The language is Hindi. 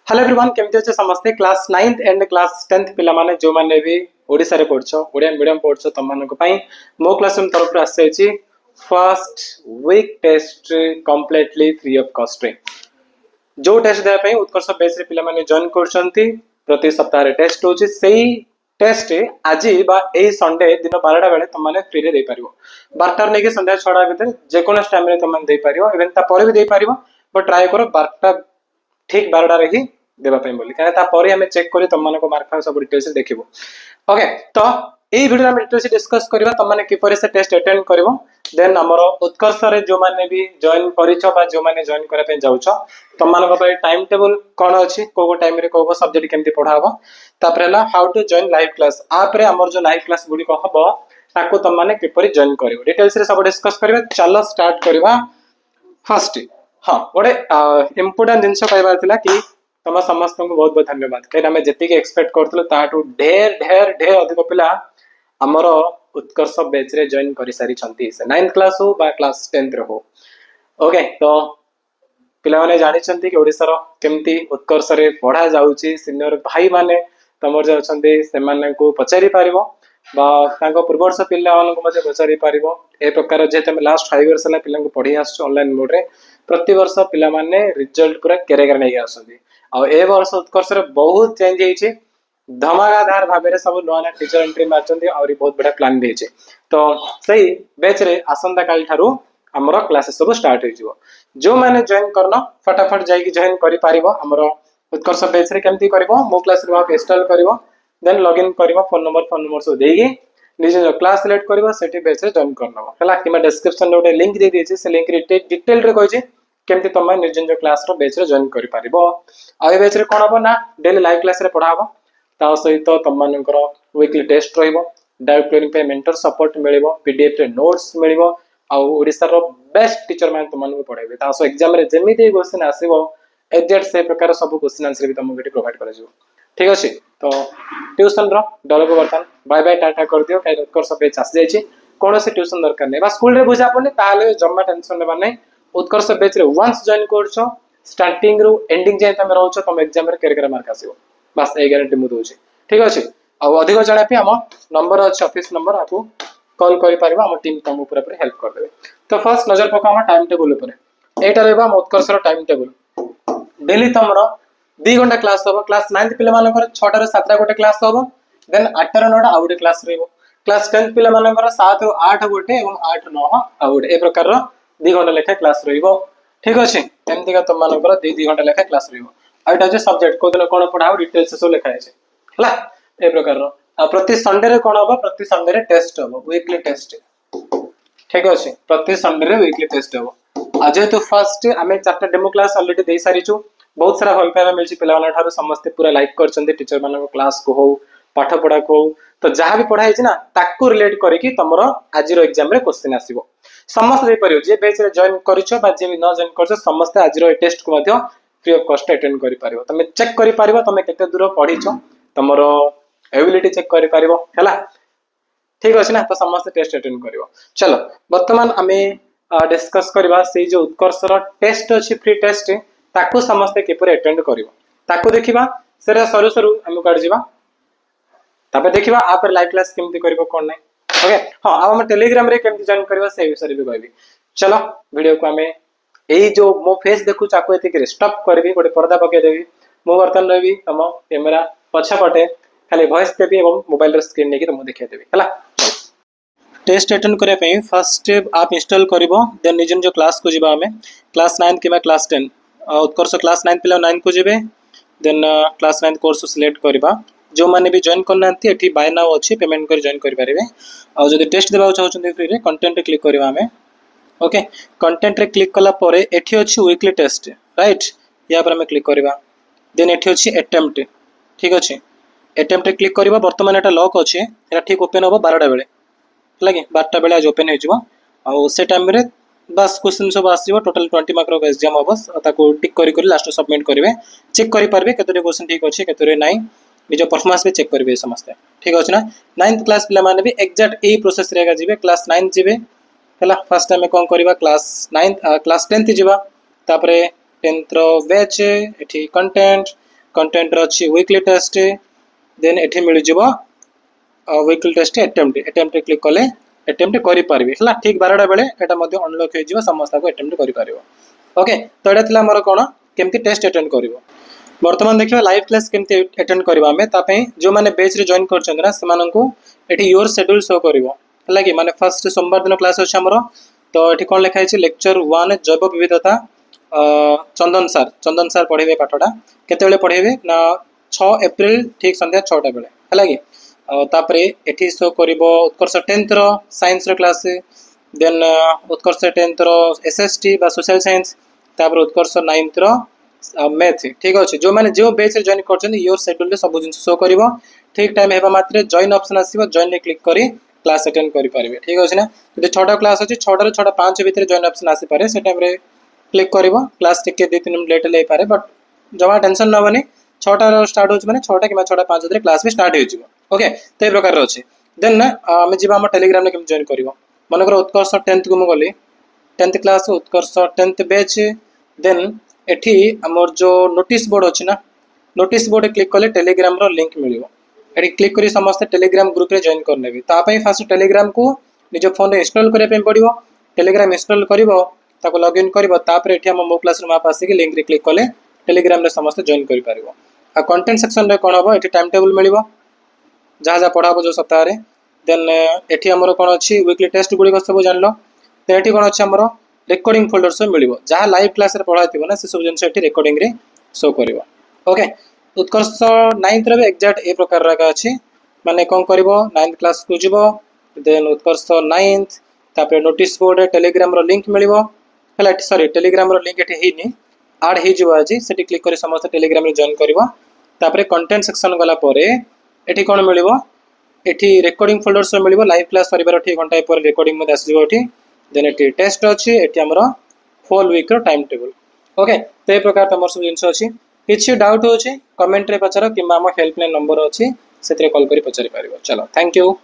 हेलो एवरीवन केमती अच्छे समस्ते class 9th and class 10th पिला माने जो माने भी ओडिसा रे पढछो ओडिया मीडियम पढछो तम मानको पई मो क्लासरूम तरफ रे आसे first week test completely free of cost रे जो टेस्ट दे पई उत्कर्ष बेस रे पिला माने जॉइन करछंती प्रति सप्ताह रे टेस्ट होची सेही टेस्ट आज बा ए संडे दिन 12टा बेले तुम माने फ्री रे दे परिवो 12टा ने के संध्या 6टा भीतर जे कोनो टाइम रे तुम माने दे परिवो इवन ता परे भी दे परिवो बट ट्राई करो 12टा ठीक 12टा रे ही देबा पई बोली काहे ता परे हमें चेक करी तुम मानको मार्क फार्क सब डिटेल्स देखिबो ओके तो एई वीडियो में डिटेल्स डिस्कस करबा तुम माने किपरि से टेस्ट अटेंड करबो देन हमरो उत्कर्ष रे जो माने भी जॉइन करिछो बा जो माने जॉइन करे पे जाउछो तुम मानको पई टाइम टेबल कोन अछि को टाइम रे को सब्जेक्ट केमती पढाबो तापर हला how to join live class आप रे हमर जो लाइव क्लास गुडी को हबो ताको तुम माने किपरि जॉइन करबो डिटेल्स रे सब डिस्कस करबा चलो स्टार्ट करबा फर्स्ट हाँ गोटे इम्पोर्टाट जिन कहबार कि तुम समस्त को बहुत बहुत धन्यवाद कहीं जी एक्सपेक्ट करूँ ताठू ढेर ढेर ढेर अधिक पिला आमर उत्कर्ष बैच रे जॉइन कर सारी 9th क्लास हो बा क्लास 10th हो ओके तो पिला माने जानी कि ओडिशार केमती उत्कर्ष रे पढ़ा जाउची सीनियर भाई माने तमर जे अछंती से माने को पचारि पारिबो बा तांको पूर्वर्ष पिला मानको मजे पचारि पारिबो ए प्रकार जे तमे लास्ट 5 इयर्स ला पिला को पढ़ी आछो ऑनलाइन मोड रे प्रति वर्ष पिला माने रिजल्ट पूरा केरेगर नै आछंती आ ए वर्ष उत्कर्ष रे बहुत चेंज हेछि धमाकादार भाबे रे सब नया टीचर एंट्री मारचंती और बहुत बड़ा प्लान भी छै तो सही बैच रे आसंता काल थारु हमरो क्लासेस सब स्टार्ट हो जिवो जो माने जॉइन करना फटाफट जाई कि जॉइन करि पारिबो हमरो उत्कर्ष बैच रे केमती करबो मो क्लास रे आप इंस्टॉल करबो देन लॉगिन करबो फोन नंबर सब देगी निजे जो क्लास सिलेक्ट करबो सेठी बैच रे जॉइन करनबो हला किमा डिस्क्रिप्शन रे लिंक दे दिछि से लिंक रे डिटेल रे कहै छै केमती तुम निज निज क्लास रो बैच रे जॉइन करि पारिबो आ ए बैच रे कोन हबो ना डेली लाइव क्लास रे पढा हबो ता सहित तुम मानकर वीकली टेस्ट रहइबो डाउट क्लियरिंग पे मेंटर सपोर्ट मिलिबो पीडीएफ रे नोट्स मिलिबो आ ओडिसा रो बेस्ट टीचर मान तुम मानको पढाइबे ता सो एग्जाम रे जेमिति क्वेश्चन आसीबो एग्जैक्ट से प्रकार सब क्वेश्चन आंसर भी तुमको एटी प्रोवाइड करा जिवो ठीक अछि तो ट्यूशन रो डरबो बर्तन बाय बाय टाटा कर दियो काई उत्कर्ष बैच आसी जायछि कोनो से ट्यूशन दरकार नै बा स्कूल रे बुझा पड़ने ताले जम्मा टेंशन लेबा नै उत्कर्ष बैच रे वंस जॉइन करछो स्टार्टिंग रो एंडिंग जाय तमे रहउछो तुम एग्जाम रे केरे मार्क आसीबो बस ए गारंटी मु दोछि ठीक अछि आ अधिक जाना पे हम नंबर अछि ऑफिस नंबर आपको कॉल करि पारिबा हम टीम तुम ऊपर पर हेल्प कर देबे तो फर्स्ट नजर पका हम टाइम टेबल ऊपर एटा रहबा उत्कर्ष रो टाइम टेबल डेली तमरो 2 घंटा क्लास होबो क्लास 9th पिला मानकर 6 रे 7 गोटे क्लास होबो देन 8 रे 9 आ गोटे क्लास रहबो क्लास 10th पिला मानकर 7 रो 8 गोटे एवं 8 9 आ गोटे ए प्रकार रो 2 घंटा लेखा क्लास रहबो ठीक अछि एमती का तुम मानकर 2 घंटा लेखा क्लास रहबो आ एटा जे सब्जेक्ट को दिन कोन पढाओ डिटेल्स सब लिखा है हला ए प्रकार रो आ प्रति संडे रे कोन होबो प्रति संडे रे टेस्ट होबो वीकली टेस्ट ठीक अछि प्रति संडे रे वीकली टेस्ट होबो आज तो फर्स्ट आमे 4टा डेमो क्लास ऑलरेडी दे सारिछु बहुत सारा भल पाइबा मिलछि पिला वाला ठारो समस्त पूरा लाइक करछन्ते टीचर मानको क्लास को हो पाठ पढा को तो जहां भी पढाई छि ना ताको रिलेट करी कि तमरो आज रो एग्जाम रे क्वेश्चन आसीबो समस्त दे परियो जे बैच रे जॉइन करिछो बा जे न जॉइन करछो समस्त आज रो टेस्ट को मध्य फ्री ऑफ कॉस्ट अटेंड करि पारिबो तमे चेक करि पारिबो तमे केते दूर पढिछो तमरो एबिलिटी चेक करि पारिबो हला ठीक अछि ना तो समस्त टेस्ट अटेंड करिवो चलो वर्तमान हमें डिस्कस करबा से जो उत्कर्ष रो टेस्ट अछि फ्री टेस्ट ताको समस्त केपर अटेंड करिवो ताको देखिबा सेरा सरू सरू हम काढ जिबा तापर देखिबा आप लाइव क्लास केमति करिवो कोन नै ओके हां अब हम टेलीग्राम रे केमति जॉइन करबा से विषय भी कहबी चलो वीडियो को हमें एई जो मो फेस देखु चाको एति के स्टॉप करबी गोटे पर्दा पके देबी मो बर्तन रहबी तम कैमरा पछा पटे खाली वॉइस देबी एवं मोबाइल रे स्क्रीन नेकी तम देखै देबी हला टेस्ट अटेंड करे पे फर्स्ट आप इंस्टॉल करिवो देन निजन जो क्लास को जिबा हमें क्लास 9 किबा क्लास 10 उत्कर्ष क्लास 9 पिला 9 को जेबे देन क्लास 9 कोर्स सिलेक्ट करबा जो माने भी जॉइन करनांती एठी बाय नाउ अछि पेमेंट कर जॉइन करि पारिबे आ जदि टेस्ट देबा चाहउछन फ्री रे कंटेंट क्लिक करबा हमें ओके कंटेंट रे क्लिक कला परे एठी अछि वीकली टेस्ट राइट या पर हमें क्लिक करबा देन एठी अछि अटेम्प्ट ठीक अछि अटेम्प्ट क्लिक करबा वर्तमान एटा लॉक अछि एटा ठीक ओपन होबो 12टा बेले लागे 12टा बेले आज ओपन हे जिवो आ से टाइम रे बस क्वेश्चन सब आसीबो टोटल 20 मार्क रो एग्जाम होबस ताको टिक करी करी लास्ट सबमिट करबे चेक करि पारबे केतरे क्वेश्चन ठीक अछि केतरे नै निज परफॉर्मेंस पे चेक करबे समस्त ठीक अछि ना 9th क्लास पिला माने भी एग्जैक्ट ए प्रोसेस रेगा जिबे क्लास 9 जिबे हला फर्स्ट टाइम कोन करबा क्लास 9 क्लास 10th जिबा तापरे 10th रो बैच एठी कंटेंट कंटेंट अच्छी वीकली टेस्ट देन एठी मिल जिवो वीकली टेस्ट अटेम्प्ट क्लिक कले अटेम्प्ट करि पारबे हला ठीक 12टा बेले एटा मध्ये अनलॉक हो जिवो समस्त को अटेम्प्ट करि पारिबो ओके तो एटा थिला हमर कोन केमती टेस्ट अटेंड करिवो वर्तमान देखिबा लाइव क्लास केमती अटेंड करबा हमें ता पई जो माने बैच रे जॉइन करछन ना सेमानन को एठी योर शेड्यूल शो करिवो हला कि माने फर्स्ट सोमवार दिन क्लास अछि हमरो तो एठी कोन लिखा है लेक्चर 1 जैव विविधता चंदन सर पढ़ेबे पाठटा केते बेले पढ़ेबे ना 6 अप्रैल ठीक संध्या 6टा बेले हला कि तापरे एठी शो करिवो उत्कर्ष 10th रो साइंस रो क्लास देन उत्कर्ष 10th रो एसएसटी बा सोशल साइंस तापर उत्कर्ष 9th रो मैथ ठीक अछि जो माने जो बैच रे जॉइन करछन योर शेड्यूल रे सब जिंस शो करिवो ठीक टाइम हेबा मात्रे जॉइन ऑप्शन आसीबो जॉइन रे क्लिक करी क्लास अटेंड करि पारिबे ठीक अछि ना जदि 6टा क्लास अछि 6टा रे 6टा 5 भीतर जॉइन ऑप्शन आसी पारे से टाइम रे क्लिक करिवो क्लास टिके 2-3 मिनिट लेट ले पारे बट जमा टेंशन न बनी 6टा रो स्टार्ट होछ माने 6टा किबा 6टा 5 भीतर क्लास भी स्टार्ट हो जिवो ओके तो ए प्रकार रो अछि देन ना हम जिबा हम टेलीग्राम रे केम जॉइन करिवो मनकर उत्कर्ष 10th को म गली 10th क्लास उत्कर्ष 10th बैच देन एठी हमर जो नोटिस बोर्ड अछि ना नोटिस बोर्ड क्लिक कले टेलीग्राम रो लिंक मिलिवो एठी क्लिक करी समस्त टेलीग्राम ग्रुप रे जॉइन कर नेबी ता पई फास्ट टेलीग्राम को निज फोन रे इंस्टॉल करे पे पड़िवो टेलीग्राम इंस्टॉल करिवो ताको लॉगिन करिवो तापर एठी हम मो क्लास रूम आप आसी के लिंक रे क्लिक कले टेलीग्राम रे समस्त जॉइन करि पारिवो आ कंटेंट सेक्शन रे कोन हबो एठी टाइम टेबल मिलिवो जहाँ जहाँ पढ़ाबो जो सप्ताह रे देन एठी हमरो कोन अछि वीकली टेस्ट गुडी को सब जानलो तो एठी कोन अछि हमरो रिकॉर्डिंग फोल्डर सब मिलिवो जहाँ लाइव क्लास रे पढ़ाइतिबो ना से सब जिंस एठी रिकॉर्डिंग रे शो करिवो ओके उत्कर्ष 9th रे एग्जैक्ट ए प्रकार रा अछि माने कोन करिवो 9th क्लास को जिवो देन उत्कर्ष 9th तापर नोटिस बोर्ड टेलीग्राम रो लिंक मिलिवो हला सॉरी टेलीग्राम रो लिंक एठी हेनी ऐड हे जिवो आजी सेठी क्लिक करी समस्त टेलीग्राम रे जॉइन करिवो तापर कंटेंट सेक्शन गला परे एठी कोन मिलिवो एठी रिकॉर्डिंग फोल्डर सब मिलिवो लाइव क्लास परिबार ठीक घंटा पर रिकॉर्डिंग मध्ये आसी जिवो एठी देन एठी टेस्ट अछि एठी हमरो होल वीक रो टाइम टेबल ओके तो ए प्रकार तमर सब जिंस अछि किछि डाउट होछि कमेंट रे पचर कि हम हेल्पलाइन नंबर अछि सेतरे कॉल करी पचरि पारिबो चलो थैंक यू।